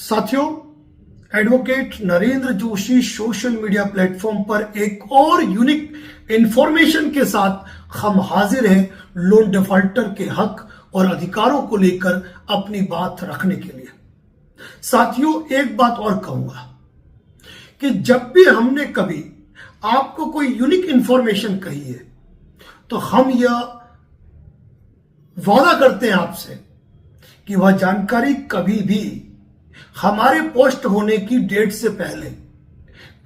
साथियों, advocate Narendra Joshi social media platform पर एक और यूनिक इंफॉर्मेशन के साथ हम हाजिर हैं लोन डिफॉल्टर के हक और अधिकारों को लेकर अपनी बात रखने के लिए। साथियों, एक बात और कहूंगा कि जब भी हमने कभी आपको कोई यूनिक इंफॉर्मेशन कही है तो हम यह वादा करते हैं आपसे कि वह जानकारी कभी भी हमारे पोस्ट होने की डेट से पहले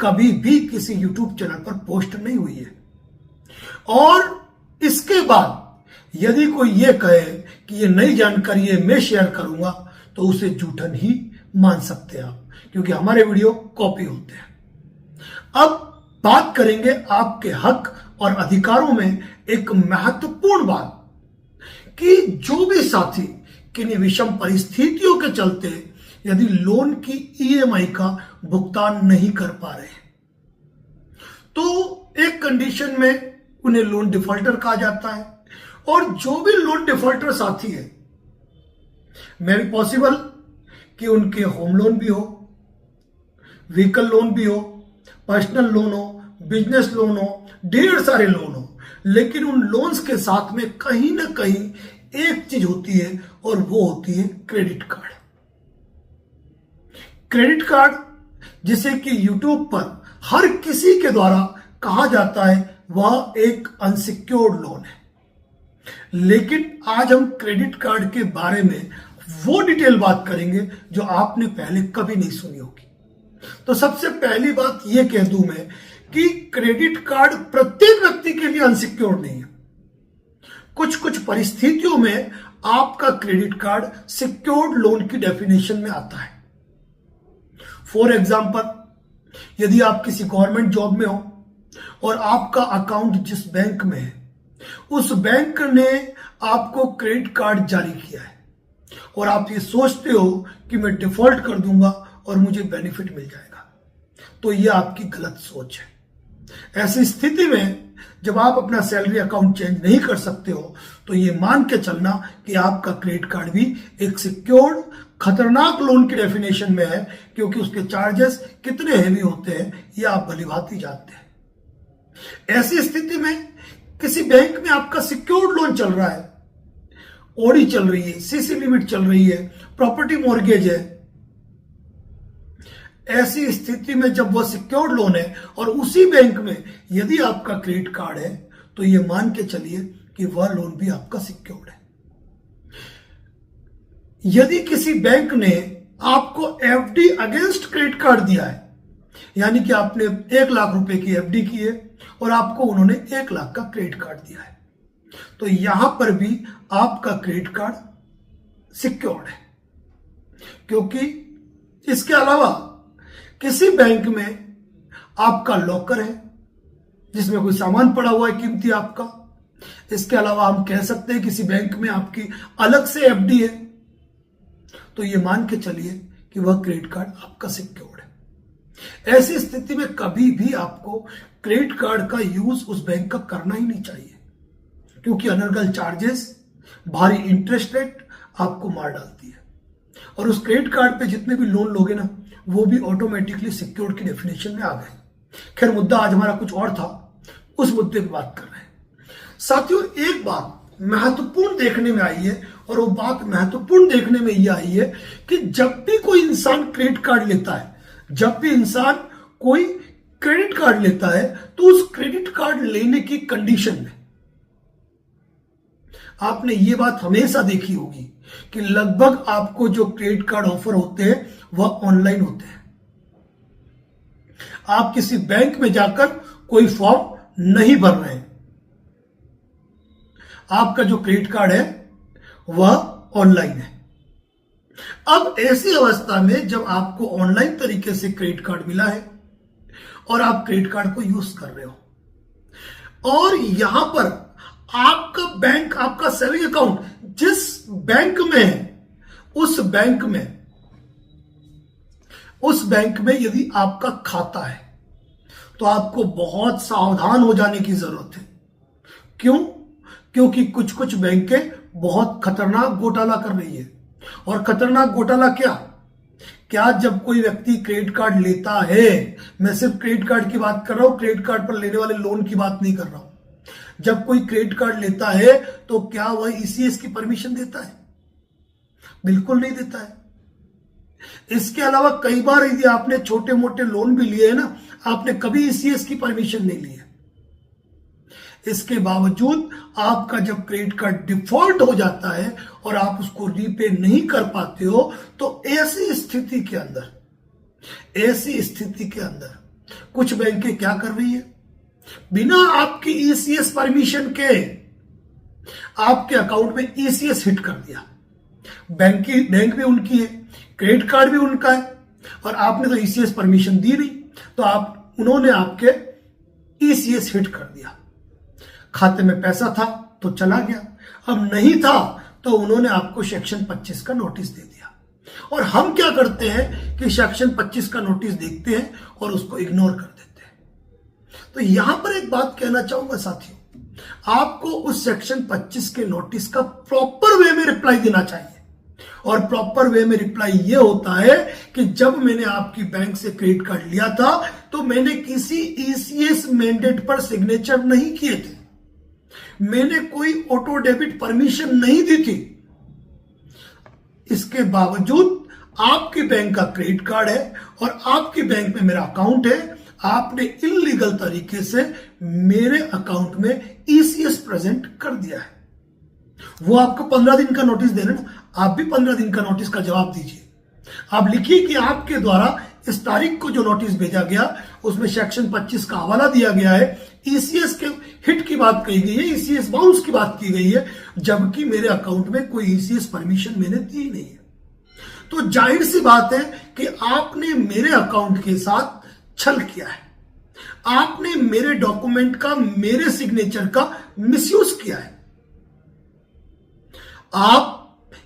कभी भी किसी यूट्यूब चैनल पर पोस्ट नहीं हुई है। और इसके बाद यदि कोई यह कहे कि यह नई जानकारी है मैं शेयर करूंगा तो उसे झूठन ही मान सकते हैं आप, क्योंकि हमारे वीडियो कॉपी होते हैं। अब बात करेंगे आपके हक और अधिकारों में एक महत्वपूर्ण बात कि जो भी साथी किन्हीं विषम परिस्थितियों के चलते यदि लोन की ईएमआई का भुगतान नहीं कर पा रहे तो एक कंडीशन में उन्हें लोन डिफॉल्टर कहा जाता है। और जो भी लोन डिफॉल्टर साथी है, मे बी पॉसिबल कि उनके होम लोन भी हो, व्हीकल लोन भी हो, पर्सनल लोन हो, बिजनेस लोन हो, ढेर सारे लोन हो, लेकिन उन लोन्स के साथ में कहीं ना कहीं एक चीज होती है और वो होती है क्रेडिट कार्ड। क्रेडिट कार्ड जिसे कि यूट्यूब पर हर किसी के द्वारा कहा जाता है वह एक अनसिक्योर्ड लोन है। लेकिन आज हम क्रेडिट कार्ड के बारे में वो डिटेल बात करेंगे जो आपने पहले कभी नहीं सुनी होगी। तो सबसे पहली बात यह कह दूं मैं कि क्रेडिट कार्ड प्रत्येक व्यक्ति के लिए अनसिक्योर्ड नहीं है। कुछ कुछ परिस्थितियों में आपका क्रेडिट कार्ड सिक्योर्ड लोन की डेफिनेशन में आता है। फॉर एग्जाम्पल, यदि आप किसी गवर्नमेंट जॉब में हो और आपका अकाउंट जिस बैंक में है उस बैंक ने आपको क्रेडिट कार्ड जारी किया है और आप ये सोचते हो कि मैं डिफॉल्ट कर दूंगा और मुझे बेनिफिट मिल जाएगा, तो यह आपकी गलत सोच है। ऐसी स्थिति में जब आप अपना सैलरी अकाउंट चेंज नहीं कर सकते हो तो ये मान के चलना कि आपका क्रेडिट कार्ड भी एक सिक्योर्ड खतरनाक लोन की डेफिनेशन में है, क्योंकि उसके चार्जेस कितने हेवी होते हैं ये आप भलीभांति जानते हैं। ऐसी स्थिति में किसी बैंक में आपका सिक्योर्ड लोन चल रहा है, ओडी चल रही है, सीसी लिमिट चल रही है, प्रॉपर्टी मॉर्गेज है। ऐसी स्थिति में जब वह सिक्योर्ड लोन है और उसी बैंक में यदि आपका क्रेडिट कार्ड है तो यह मान के चलिए कि वह लोन भी आपका सिक्योर्ड है। यदि किसी बैंक ने आपको एफडी अगेंस्ट क्रेडिट कार्ड दिया है, यानी कि आपने 1 लाख रुपए की एफडी की है और आपको उन्होंने 1 लाख का क्रेडिट कार्ड दिया है, तो यहां पर भी आपका क्रेडिट कार्ड सिक्योर्ड है। क्योंकि इसके अलावा किसी बैंक में आपका लॉकर है जिसमें कोई सामान पड़ा हुआ है कीमती आपका। इसके अलावा हम कह सकते हैं किसी बैंक में आपकी अलग से एफडी है, तो ये मान के चलिए कि वह क्रेडिट कार्ड आपका सिक्योर्ड है। ऐसी स्थिति में कभी भी आपको क्रेडिट कार्ड का यूज उस बैंक का करना ही नहीं चाहिए, क्योंकि अनर्गल चार्जेस, भारी इंटरेस्ट रेट आपको मार डालती है। और उस क्रेडिट कार्ड पे जितने भी लोन लोगे ना वो भी ऑटोमेटिकली सिक्योर्ड की डेफिनेशन में आ गए। खैर, मुद्दा आज हमारा कुछ और था, उस मुद्दे की बात कर रहे हैं। साथियों, एक बात महत्वपूर्ण देखने में आई है और वो बात महत्वपूर्ण देखने में यह आई है कि जब भी कोई इंसान क्रेडिट कार्ड लेता है, जब भी इंसान कोई क्रेडिट कार्ड लेता है तो उस क्रेडिट कार्ड लेने की कंडीशन में आपने ये बात हमेशा देखी होगी कि लगभग आपको जो क्रेडिट कार्ड ऑफर होते हैं वह ऑनलाइन होते हैं। आप किसी बैंक में जाकर कोई फॉर्म नहीं भर रहे हैं, आपका जो क्रेडिट कार्ड है वह ऑनलाइन है। अब ऐसी अवस्था में जब आपको ऑनलाइन तरीके से क्रेडिट कार्ड मिला है और आप क्रेडिट कार्ड को यूज कर रहे हो और यहां पर आपका बैंक, आपका सेविंग अकाउंट जिस बैंक में है उस बैंक में यदि आपका खाता है तो आपको बहुत सावधान हो जाने की जरूरत है। क्यों? क्योंकि कुछ कुछ बैंकें बहुत खतरनाक घोटाला कर रही है। और खतरनाक घोटाला क्या क्या जब कोई व्यक्ति क्रेडिट कार्ड लेता है, मैं सिर्फ क्रेडिट कार्ड की बात कर रहा हूं, क्रेडिट कार्ड पर लेने वाले लोन की बात नहीं कर रहा हूं, जब कोई क्रेडिट कार्ड लेता है तो क्या वह ईसीएस की परमिशन देता है? बिल्कुल नहीं देता है। इसके अलावा कई बार यदि आपने छोटे मोटे लोन भी लिए हैं ना, आपने कभी ईसीएस की परमिशन नहीं ली है। इसके बावजूद आपका जब क्रेडिट कार्ड डिफॉल्ट हो जाता है और आप उसको रीपे नहीं कर पाते हो, तो ऐसी स्थिति के अंदर कुछ बैंकें क्या कर रही है, बिना आपकी ईसीएस परमिशन के आपके अकाउंट में ईसीएस हिट कर दिया। बैंक भी उनकी है, क्रेडिट कार्ड भी उनका है, और आपने तो ईसीएस परमिशन दी नहीं, तो उन्होंने आपके ईसीएस हिट कर दिया। खाते में पैसा था तो चला गया, अब नहीं था तो उन्होंने आपको सेक्शन 25 का नोटिस दे दिया। और हम क्या करते हैं कि सेक्शन 25 का नोटिस देखते हैं और उसको इग्नोर कर देते हैं। तो यहां पर एक बात कहना चाहूंगा साथियों, आपको उस सेक्शन 25 के नोटिस का प्रॉपर वे में रिप्लाई देना चाहिए। और प्रॉपर वे में रिप्लाई यह होता है कि जब मैंने आपकी बैंक से क्रेडिट कार्ड लिया था तो मैंने किसी ईसीएस मैंडेट पर सिग्नेचर नहीं किए थे, मैंने कोई ऑटो डेबिट परमिशन नहीं दी थी। इसके बावजूद आपकी बैंक का क्रेडिट कार्ड है और आपकी बैंक में मेरा अकाउंट है, आपने इल्लीगल तरीके से मेरे अकाउंट में ईसीएस प्रेजेंट कर दिया है। वो आपको 15 दिन का नोटिस दे रहे ना, आप भी 15 दिन का नोटिस का जवाब दीजिए। आप लिखिए कि आपके द्वारा इस तारीख को जो नोटिस भेजा गया उसमें सेक्शन 25 का हवाला दिया गया है, ईसीएस के हिट की बात कही गई है, ईसीएस बाउंस की बात की गई है, जबकि मेरे अकाउंट में कोई ईसीएस परमिशन मैंने दी नहीं है। तो जाहिर सी बात है कि आपने मेरे अकाउंट के साथ छल किया है, आपने मेरे डॉक्यूमेंट का, मेरे सिग्नेचर का मिसयूज किया है।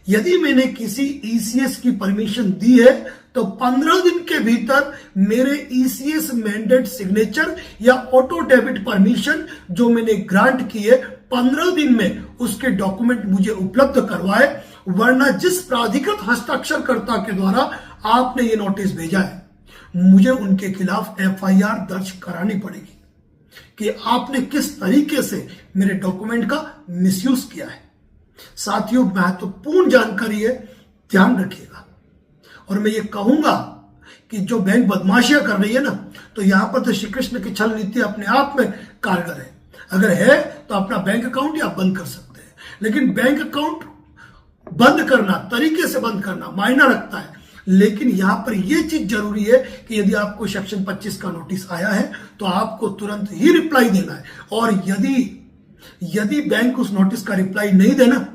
यदि मैंने किसी ईसीएस की परमिशन दी है तो 15 दिन के भीतर मेरे ईसीएस मैंडेट सिग्नेचर या ऑटो डेबिट परमिशन जो मैंने ग्रांट की है, 15 दिन में उसके डॉक्यूमेंट मुझे उपलब्ध करवाए, वरना जिस प्राधिकृत हस्ताक्षरकर्ता के द्वारा आपने ये नोटिस भेजा है, मुझे उनके खिलाफ एफआईआर दर्ज करानी पड़ेगी कि आपने किस तरीके से मेरे डॉक्यूमेंट का मिसयूज किया है। साथियों, महत्वपूर्ण जानकारी है, ध्यान रखिएगा। और मैं ये कहूंगा कि जो बैंक बदमाशियां कर रही है ना, तो यहां पर तो श्री कृष्ण की छल नीति अपने आप में कारगर है। अगर है तो अपना बैंक अकाउंट या बंद कर सकते हैं, लेकिन बैंक अकाउंट बंद करना, तरीके से बंद करना मायना रखता है। लेकिन यहां पर यह चीज जरूरी है कि यदि आपको सेक्शन 25 का नोटिस आया है तो आपको तुरंत ही रिप्लाई देना है। और यदि बैंक उस नोटिस का रिप्लाई नहीं देना,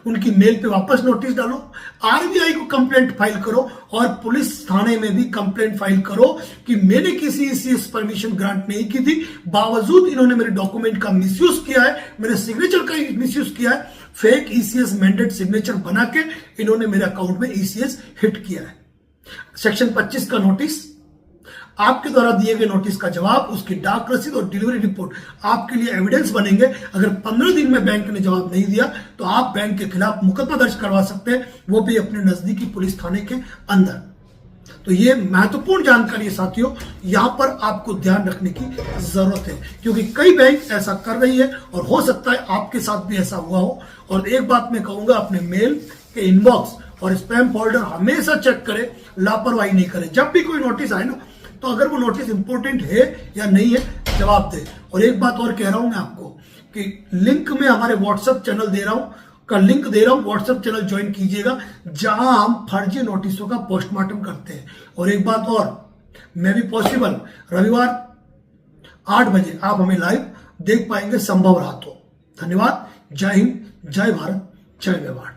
उनकी मेल पे वापस नोटिस डालो, आरबीआई को कंप्लेंट फाइल करो और पुलिस थाने में भी कंप्लेंट फाइल करो कि मैंने किसी ईसीएस परमिशन ग्रांट नहीं की थी, बावजूद इन्होंने मेरे डॉक्यूमेंट का मिसयूज किया है, मेरे सिग्नेचर का मिसयूज किया है, फेक ईसीएस मैंडेट सिग्नेचर बना के इन्होंने मेरे अकाउंट में ईसीएस हिट किया है। सेक्शन 25 का नोटिस, आपके द्वारा दिए गए नोटिस का जवाब, उसकी डाक रसीद और डिलीवरी रिपोर्ट आपके लिए एविडेंस बनेंगे। अगर 15 दिन में बैंक ने जवाब नहीं दिया तो आप बैंक के खिलाफ मुकदमा दर्ज करवा सकते हैं, वो भी अपने नजदीकी पुलिस थाने के अंदर। तो ये महत्वपूर्ण जानकारी है साथियों, यहां पर आपको ध्यान रखने की जरूरत है, क्योंकि कई बैंक ऐसा कर रही है और हो सकता है आपके साथ भी ऐसा हुआ हो। और एक बात मैं कहूंगा, अपने मेल के इनबॉक्स और स्पैम फोल्डर हमेशा चेक करें, लापरवाही नहीं करें। जब भी कोई नोटिस आए ना, तो अगर वो नोटिस इंपॉर्टेंट है या नहीं है, जवाब दे। और एक बात और कह रहा हूं मैं आपको कि लिंक में हमारे व्हाट्सएप चैनल दे रहा हूं, का लिंक दे रहा हूं, व्हाट्सएप चैनल ज्वाइन कीजिएगा, जहां हम फर्जी नोटिसों का पोस्टमार्टम करते हैं। और एक बात और, मैं भी पॉसिबल रविवार 8 बजे आप हमें लाइव देख पाएंगे, संभव रहा तो। धन्यवाद। जय हिंद, जय भारत, जय मेवाड़।